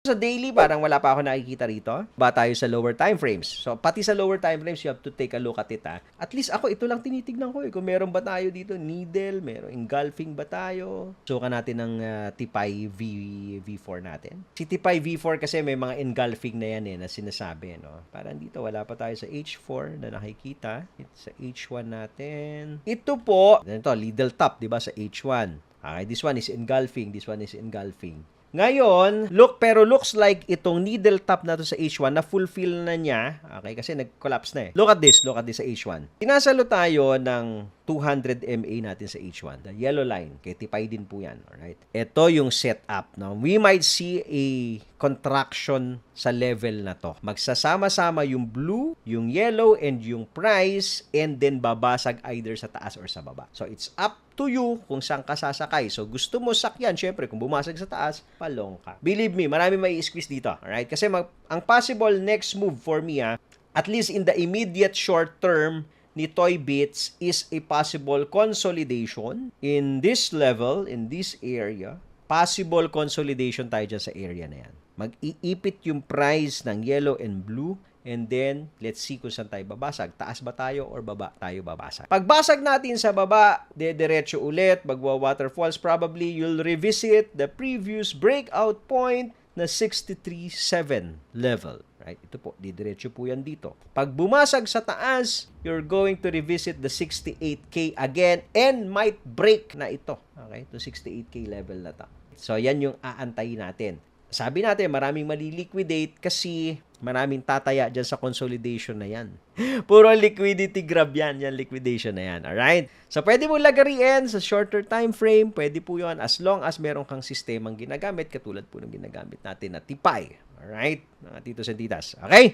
Sa daily, parang wala pa ako nakikita rito. Ba tayo sa lower time frames. So, pati sa lower time frames, you have to take a look at it, ha. At least ako, ito lang tinitignan ko, eh. Kung meron ba tayo dito, needle, meron engulfing ba tayo. Suka natin ng Tipay V4 natin. Si Tipay V4 kasi may mga engulfing na yan, na sinasabi, no? Parang dito, wala pa tayo sa H4 na nakikita. Sa H1 natin. Ito po, ito, little top, di ba, sa H1. Okay, this one is engulfing, this one is engulfing. Ngayon, pero looks like itong needle top na to sa H1 na fulfill na niya. Okay, kasi nag-collapse na eh. Look at this sa H1. Sinasalo tayo ng 200 MA natin sa H1. The yellow line. Kay Tipay din po yan. Alright? Ito yung setup. Now, we might see a contraction sa level na to. Magsasama-sama yung blue, yung yellow, and yung price, and then babasag either sa taas or sa baba. So, it's up to you kung saan ka sasakay. So, gusto mo sakyan, syempre, kung bumasag sa taas, palong ka. Believe me, marami may squeeze dito. Alright? Kasi ang possible next move for me, at least in the immediate short term, ni Toy Bits is a possible consolidation in this level, in this area. Possible consolidation tayo dyan sa area na yan. Mag-iipit yung price ng yellow and blue, and then, let's see kung saan tayo babasag. Taas ba tayo or baba tayo babasag? Pagbasag natin sa baba, diretso ulit, magwa-waterfalls, probably you'll revisit the previous breakout point na 63.7 level. Right? Ito po, diretso po yan dito. Pag bumasag sa taas, you're going to revisit the 68K again and might break na ito. Okay? To 68K level na to. So, yan yung aantayin natin. Sabi natin, maraming maliliquidate kasi maraming tataya dyan sa consolidation na yan. Puro liquidity grab yan, liquidation na yan. Alright? So, pwede mo lagariin sa shorter time frame. Pwede po yun as long as meron kang sistemang ginagamit katulad po ng ginagamit natin na Tipay. Alright? Mga titos and titas. Okay?